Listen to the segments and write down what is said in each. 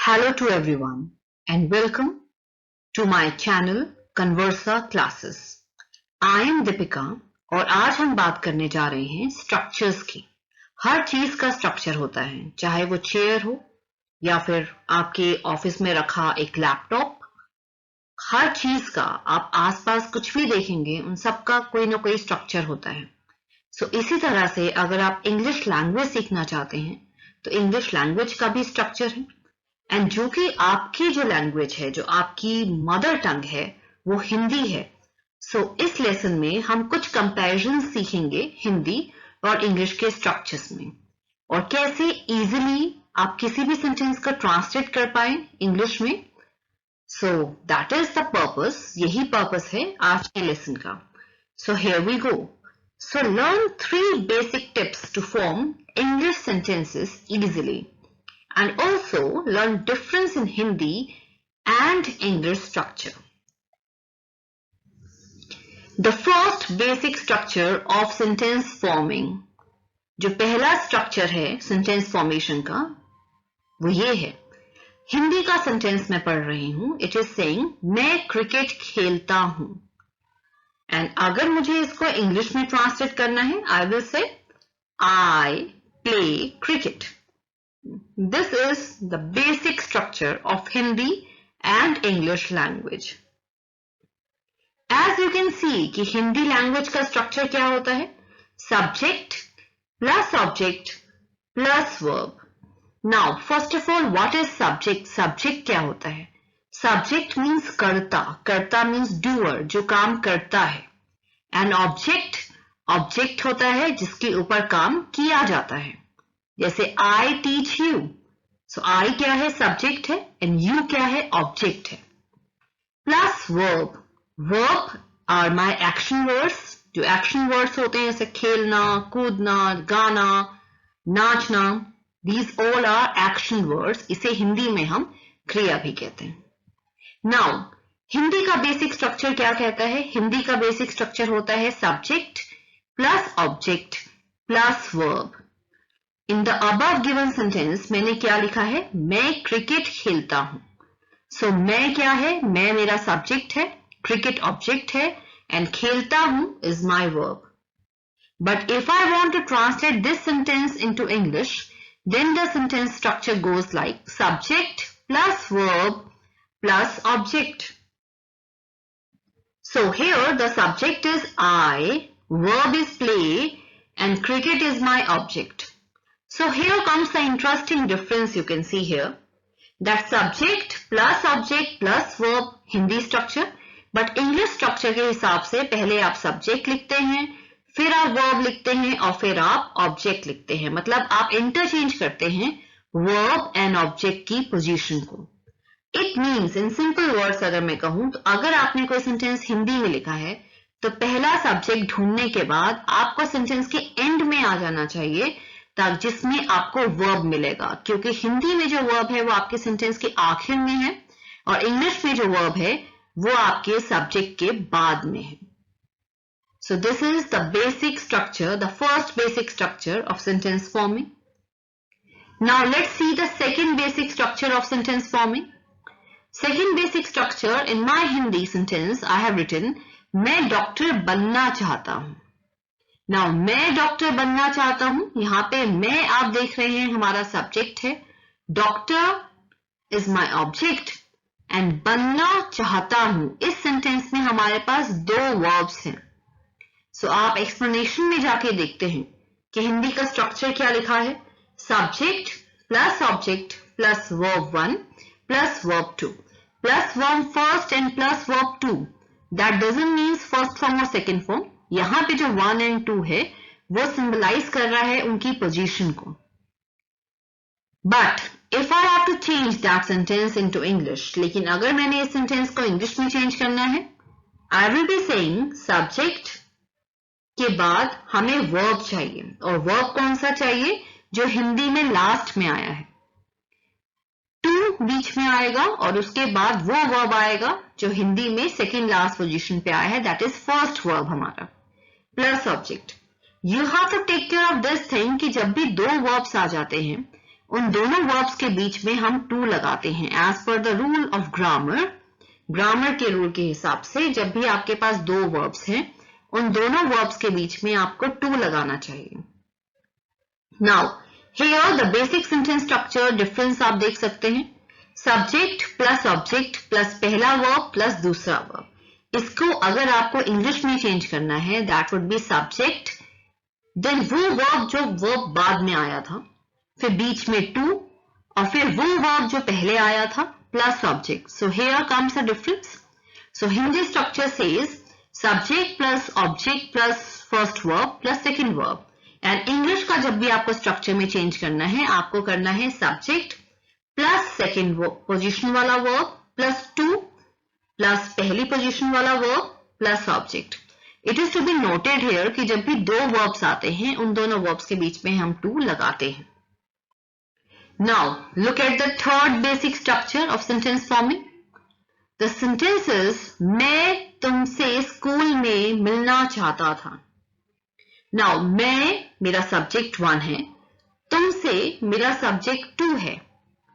Hello to everyone and welcome to my channel Conversa Classes. I am Deepika और आज हम बात करने जा रहे हैं स्ट्रक्चर्स की। हर चीज का स्ट्रक्चर होता है, चाहे वो चेयर हो या फिर आपके ऑफिस में रखा एक लैपटॉप। हर चीज का आप आसपास कुछ भी देखेंगे, उन सब का कोई ना कोई स्ट्रक्चर होता है। इसी तरह से अगर आप इंग्लिश लैंग्वेज सीखना चाहते हैं तो इंग्लिश लैंग्वेज का भी स्ट्रक्चर है, एंड जो कि आपकी जो लैंग्वेज है, जो आपकी मदर टंग है, वो हिंदी है। इस लेसन में हम कुछ कंपैरिजन सीखेंगे हिंदी और इंग्लिश के स्ट्रक्चर्स में, और कैसे इजीली आप किसी भी सेंटेंस को ट्रांसलेट कर पाए इंग्लिश में। दैट इज द पर्पस, यही पर्पस है आज के लेसन का। Here we go. Learn 3 basic tips to form English sentences easily, and also learn difference in Hindi and English structure. The first basic structure of sentence forming, जो पहला structure है sentence formation का, वो ये है। हिंदी का sentence मैं पढ़ रही हूं। इट इज सेइंग मैं क्रिकेट खेलता हूं, एंड अगर मुझे इसको इंग्लिश में ट्रांसलेट करना है, I will say I play cricket. This is the basic structure of Hindi and English language. As you can see कि हिंदी लैंग्वेज का स्ट्रक्चर क्या होता है? Subject plus object plus verb. Now, first of all, what is subject? Subject क्या होता है? Subject means कर्ता. कर्ता means doer, जो काम करता है. And object होता है जिसके ऊपर काम किया जाता है। जैसे I teach you. I क्या है? सब्जेक्ट है, एंड you क्या है? ऑब्जेक्ट है। Plus verb. Verb are my action words. जो एक्शन वर्ड्स होते हैं जैसे खेलना, कूदना, गाना, नाचना, these all are action words. इसे हिंदी में हम क्रिया भी कहते हैं। नाउ हिंदी का बेसिक स्ट्रक्चर क्या कहता है? हिंदी का बेसिक स्ट्रक्चर होता है subject plus object plus verb. In the above given sentence मैंने क्या लिखा है? मैं क्रिकेट खेलता हूं। मैं क्या है? मैं मेरा सब्जेक्ट है, क्रिकेट ऑब्जेक्ट है, एंड खेलता हूं is my verb. But if I want to translate this sentence into English, then the sentence structure goes like subject plus verb plus object. Here the subject is I, verb is play, and cricket is my object. Here comes the interesting difference you can see here, that subject plus object plus verb Hindi structure, but English structure के हिसाब से पहले आप subject लिखते हैं, फिर आप verb लिखते हैं, और फिर आप object लिखते हैं। मतलब आप interchange करते हैं verb and object की position को। It means in simple words अगर मैं कहूँ तो अगर आपने कोई sentence हिंदी में लिखा है तो पहला subject ढूंढने के बाद आपको sentence के end में आ जाना चाहिए, जिसमें आपको वर्ब मिलेगा, क्योंकि हिंदी में जो वर्ब है वो आपके सेंटेंस के आखिर में है, और इंग्लिश में जो वर्ब है वो आपके सब्जेक्ट के बाद में है। This is the basic structure, the first basic structure of sentence forming. Now let's see the second basic structure of sentence forming. Second basic structure in my Hindi sentence I have written मैं doctor बनना चाहता हूं। Now मैं doctor बनना चाहता हूं, यहां पे मैं आप देख रहे हैं हमारा सब्जेक्ट है, doctor is my object, and बनना चाहता हूं इस सेंटेंस में हमारे पास 2 वर्ब्स हैं। आप एक्सप्लेनेशन में जाके देखते हैं कि हिंदी का स्ट्रक्चर क्या लिखा है। Subject plus object plus verb 1 plus verb 2 plus verb first and plus verb 2। That doesn't means first form और सेकेंड फॉर्म। यहां पे जो 1 एंड 2 है वो सिंबलाइज कर रहा है उनकी पोजीशन को। But if I have to change that sentence into English, लेकिन अगर मैंने इस सेंटेंस को इंग्लिश में चेंज करना है, I will be saying subject के बाद हमें वर्ब चाहिए, और वर्ब कौन सा चाहिए? जो हिंदी में लास्ट में आया है। 2 बीच में आएगा और उसके बाद वो वर्ब आएगा जो हिंदी में सेकेंड लास्ट पोजीशन पे आया है, दैट इज फर्स्ट वर्ब हमारा, plus object. You have to take care of this thing कि जब भी 2 वर्ब्स आ जाते हैं उन दोनों verbs के बीच में हम to लगाते हैं as per the rule of grammar. Grammar के रूल के हिसाब से जब भी आपके पास दो verbs हैं, उन दोनों verbs के बीच में आपको to लगाना चाहिए. Now, here the basic sentence structure difference आप देख सकते हैं. Subject plus object plus पहला verb plus दूसरा verb. इसको अगर आपको इंग्लिश में चेंज करना है, that would be subject, then वो verb जो verb बाद में आया था, फिर बीच में to, और फिर वो verb जो पहले आया था plus object. So here comes a difference. So Hindi structure says subject plus object plus first verb plus second verb. And English का जब भी आपको structure में change करना है, आपको करना है subject plus second position वाला verb plus to plus पहली position वाला verb plus object. It is to be noted here कि जब भी दो verbs आते हैं, उन दोनों verbs के बीच में हम to लगाते हैं. Now, look at the third basic structure of sentence forming. The sentences मैं तुमसे स्कूल में मिलना चाहता था. Now, मैं मेरा subject 1 है, तुमसे मेरा subject 2 है.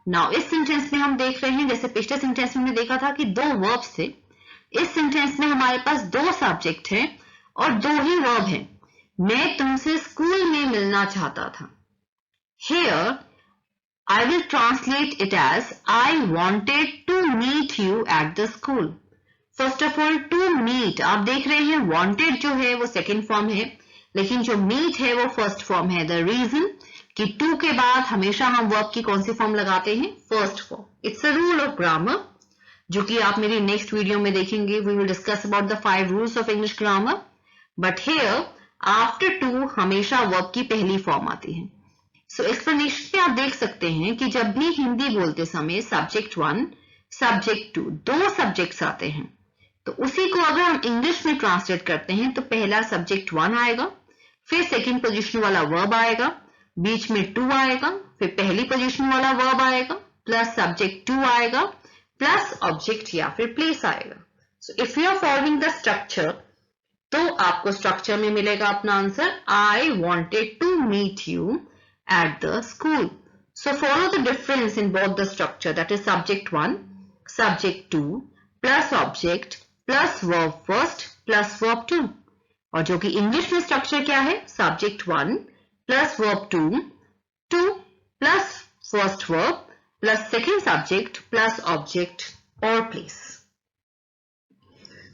Now, इस sentence में हम देख रहे हैं, जैसे पिछले sentence में हमने देखा था कि दो verbs थे. इस sentence में हमारे पास दो subject हैं और दो ही verb हैं. मैं तुमसे स्कूल में मिलना चाहता था. Here, I will translate it as I wanted to meet you at the school. First of all, to meet, आप देख रहे हैं wanted जो है वो second form है, लेकिन जो meet है वो first form है. The reason कि to के बाद हमेशा हम verb की कौन सी form लगाते हैं? First form. It's a rule of grammar, जो कि आप मेरी next video में देखेंगे. We will discuss about the 5 rules of English grammar. But here, after to हमेशा verb की पहली form आती है. So explanation में आप देख सकते हैं कि जब भी हिंदी बोलते समय subject 1, subject 2 दो subjects आते हैं, तो उसी को अगर हम इंग्लिश में ट्रांसलेट करते हैं तो पहला subject 1 आएगा, फिर सेकंड पोजीशन वाला verb आएगा, बीच में to आएगा, फिर पहली पोजीशन वाला verb आएगा, प्लस subject 2 आएगा, प्लस object या फिर place आएगा. So if you are following the structure, तो आपको structure में मिलेगा अपना answer I wanted to meet you at the school. So follow the difference in both the structure, that is subject 1, subject 2 plus object plus verb first plus verb 2. और जो कि English में structure क्या है? subject 1 plus verb 2, 2 plus first verb plus second subject plus object or place.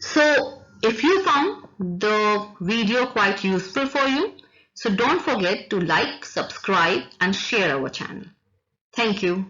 So if you found the video quite useful for you, so don't forget to like, subscribe and share our channel. Thank you.